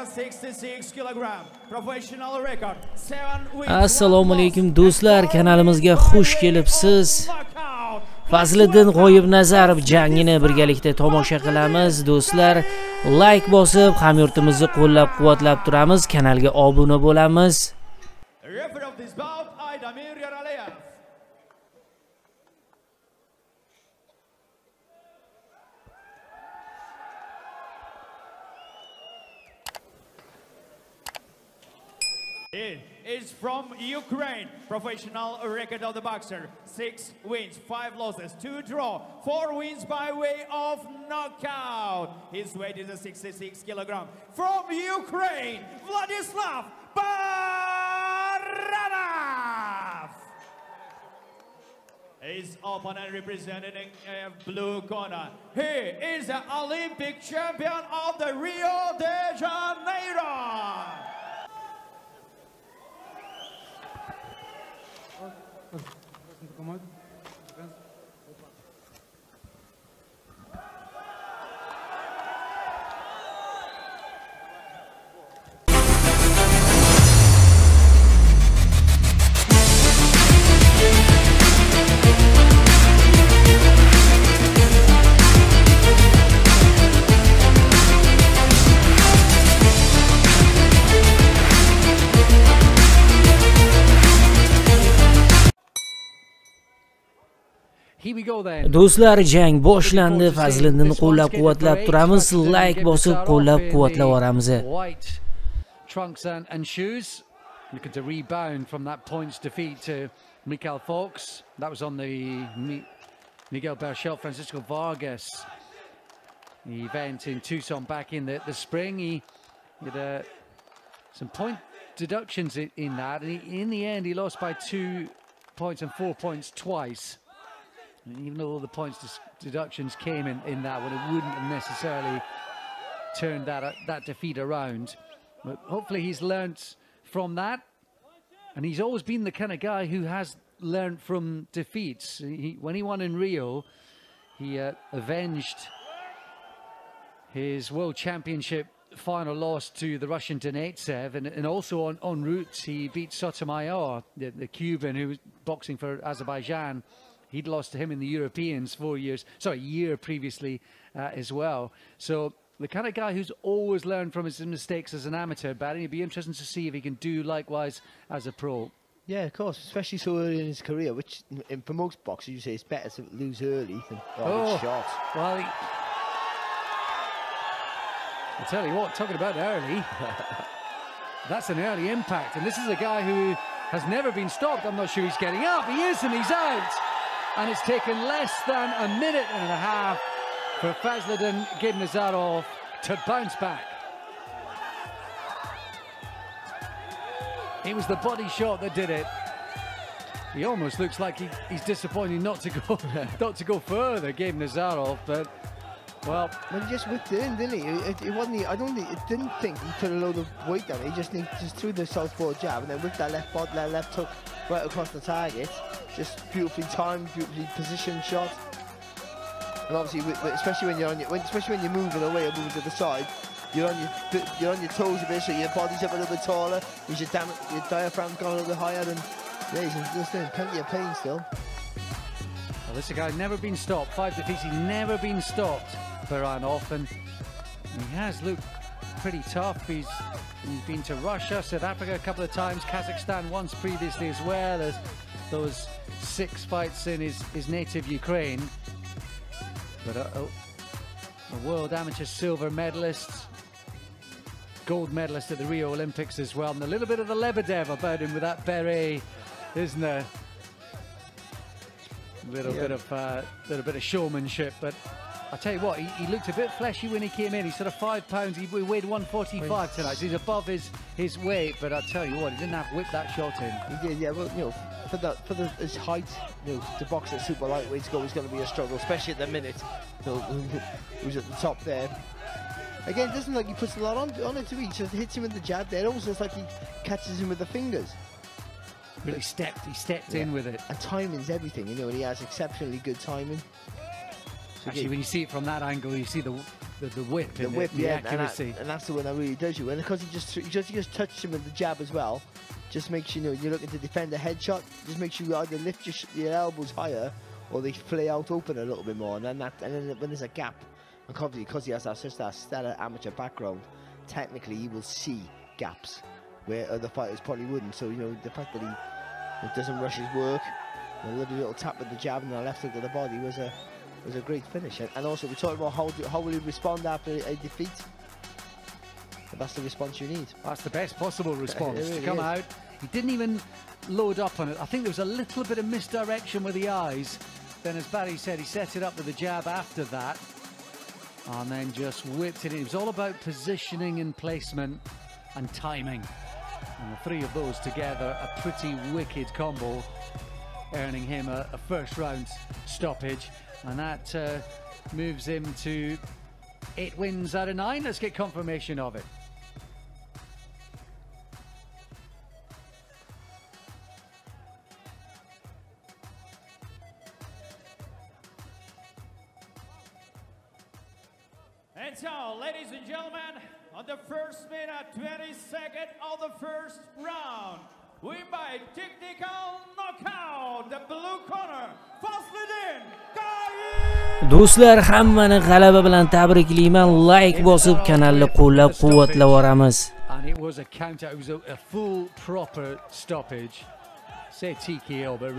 66 kilogram. Professional record. 7 wins. Assalomu alaykum do'stlar, kanalimizga xush kelibsiz. Fazliddin G'oyibnazarov jangini birgalikda tomosha qilamiz. Do'stlar, like bosib, hamyurtimizni qo'llab-quvvatlab turamiz, kanalga obuna bo'lamiz. It is from Ukraine, professional record of the boxer, 6 wins, 5 losses, 2 draw, 4 wins by way of knockout. His weight is 66 kilogram. From Ukraine, Vladislav Baranov. His opponent representing blue corner. He is the Olympic champion of the Rio de Janeiro. Do'stlar, jang boshlandi. Fazliddinni qo'llab-quvvatlab turamiz. Like bosib, qo'llab-quvvatlab boramiz. Trunks and shoes. Looking to rebound from that points defeat to Michael Fox. That was on the Miguel Berchelt, Francisco Vargas event in Tucson back in the spring. He had some point deductions in that, and in the end he lost by 2 points and 4 points twice. And even though all the points deductions came in that one, it wouldn't have necessarily turned that defeat around. But hopefully he's learnt from that, and he's always been the kind of guy who has learnt from defeats. When he won in Rio, he avenged his World Championship final loss to the Russian Donetsev, and also en route he beat Sotomayor, the Cuban who was boxing for Azerbaijan. He'd lost to him in the Europeans 4 years, sorry, a year previously as well. So the kind of guy who's always learned from his mistakes as an amateur, but it'd be interesting to see if he can do likewise as a pro. Yeah, of course, especially so early in his career, which for most boxers you say it's better to lose early than shot. Well, I'll tell you what, talking about early, that's an early impact, and this is a guy who has never been stopped. I'm not sure he's getting up. He is, and he's out. And it's taken less than a minute and a half for Fazliddin Gidnazarov to bounce back. It was the body shot that did it. He almost looks like he's disappointed not to go further, Gidnazarov, but well, he just whipped it in, didn't he? It wasn't. It didn't think he put a load of weight on it. He just threw the southpaw jab and then whipped that left hook right across the target. Just beautifully timed, beautifully positioned shot. And obviously, especially when you're moving away or moving to the side, you're on your toes a bit, so your body's up a little bit taller. Your diaphragm's gone a little bit higher, and yeah, he's doing plenty of pain still. Well, this guy never been stopped. 5 defeats, he's never been stopped. Baranov, and he has looked pretty tough. He's been to Russia, South Africa a couple of times, Kazakhstan once previously as well. There's those 6 fights in his native Ukraine. But a world amateur silver medalist, gold medalist at the Rio Olympics as well, and a little bit of the Lebedev about him with that beret, isn't there? Little bit of showmanship, but I tell you what, he looked a bit fleshy when he came in. He's sort of 5 pounds. He weighed 145 tonight. So he's above his weight, but I tell you what, he didn't have whipped that shot in. He did, yeah. Well, for his height, to box at super lightweight is always going to be a struggle, especially at the minute. Who's at the top there? Again, it doesn't look like he puts a lot on it to each. Just hits him with the jab there. It almost looks like he catches him with the fingers. Really stepped in with it. And timing's everything, and he has exceptionally good timing. Actually, when you see it from that angle, you see the whip, the and whip, the yeah, accuracy. and that's the one that really does you. And because he just touched him with the jab as well, just makes you know you're looking to defend a headshot. Just makes you either lift your elbows higher or they flay out open a little bit more. And then when there's a gap, and because he has that stellar amateur background, technically he will see gaps where other fighters probably wouldn't. So you know the fact that he doesn't rush his work, a little tap with the jab and the left hook to the body was a great finish. And also we talked about how will he respond after a defeat. But that's the response you need. That's the best possible response. Really to come is. out. He didn't even load up on it. I think there was a little bit of misdirection with the eyes. Then, as Barry said, he set it up with the jab after that, and then just whipped it in. It was all about positioning and placement and timing. And the three of those together, a pretty wicked combo, earning him a first round stoppage. And that moves him to 8 wins out of 9. Let's get confirmation of it. And so, ladies and gentlemen, on the first minute, 22nd of the first round, win by technical knockout, the blue corner, Fazliddin. Do'stlar, hammani g'alaba bilan tabriklayman. Like bosib kanalni qo'llab-quvvatlab boramiz. And it was a counter, it was a full proper stoppage. Say TKO, but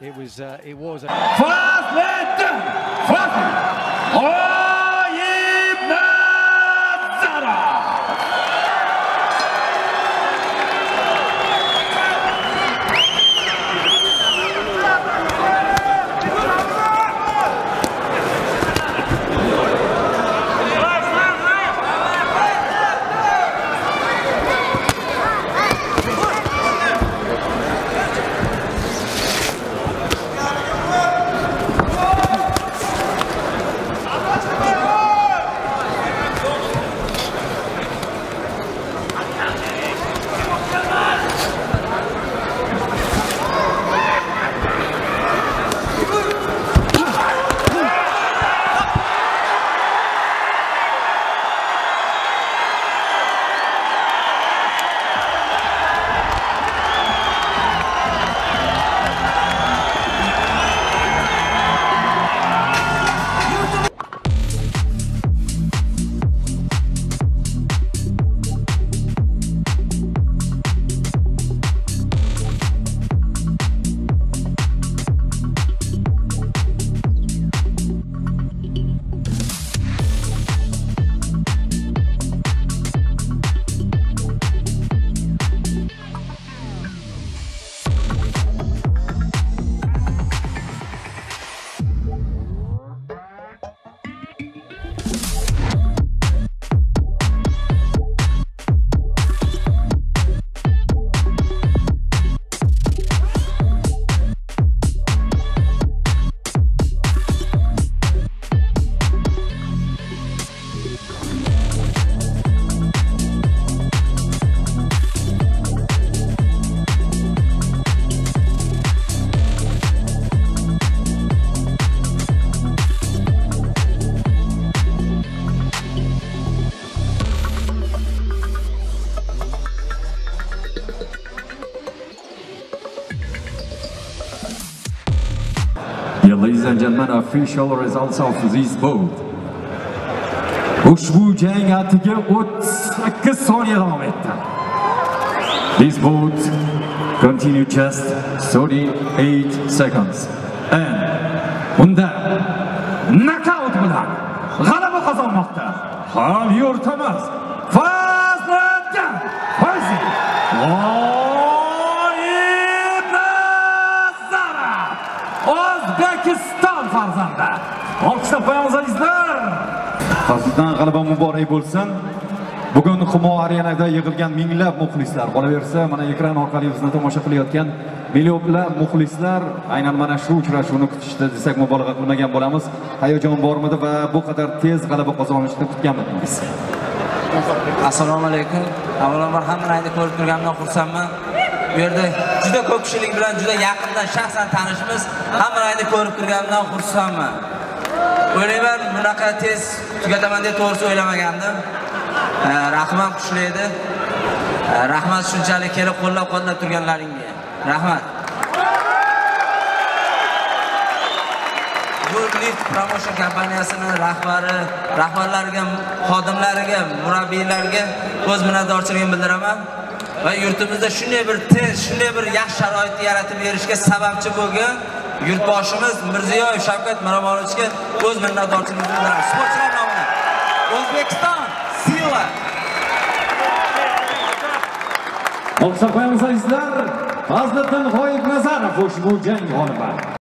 it was a Fazliddin! Ladies and gentlemen, official results of this bout. Ushbu jang atiga 38 soniya davom etdi. This bout continued just 38 seconds. And unda knockout bilan g'alaba qozonmoqda. Hamyurtimiz Fazliddin O'zbekiston farzandi. Olqishlab qo'yamiz azizlar. Fazliddin g'alaba muborak bo'lsin. Bugun Humo arenada yig'ilgan minglab muxlislar, qolaversa mana ekran orqali bizni tomosha qilayotgan millionlab muxlislar aynan mana shu uchrashuvni kutishdi desak mubolag'a qilmagan bo'lamiz. Hayajon bormidi va bu qadar tez g'alaba qozonishni kutganmidingiz? Assalomu alaykum. Avvalambor hammani ko'rib turganimdan xursandman. Bu yerda juda ko'p kishilik bilan juda yaqindan shaxsan tanishimiz. Hammani ko'rib turganimdan xursandman. O'ylayman, bunaqa tez tugataman deb to'g'risi o'ylamagandim. Rahmat Kushlikdi. Rahmat shunchalik kelib qo'llab-quvvatlab turganlaringga. Rahmat. Bu Lift promotion kompaniyasining rahbarlariga, xodimlariga, murabbiylarga o'z minnatdorchiligimni bildiraman va yurtimizda shunday bir tez, shunday bir yaxshi sharoit yaratib berishga sababchi bo'lgan yurtboshimiz Mirziyoyev Shavkat Miromonovichga o'z minnatdorchiligimizni bildiramiz. Sportchilar nomidan O'zbekiston Sila. Olqishlar qo'yamiz azizlar. Fazliddin G'oyibnazarov ushbu jang g'olibi.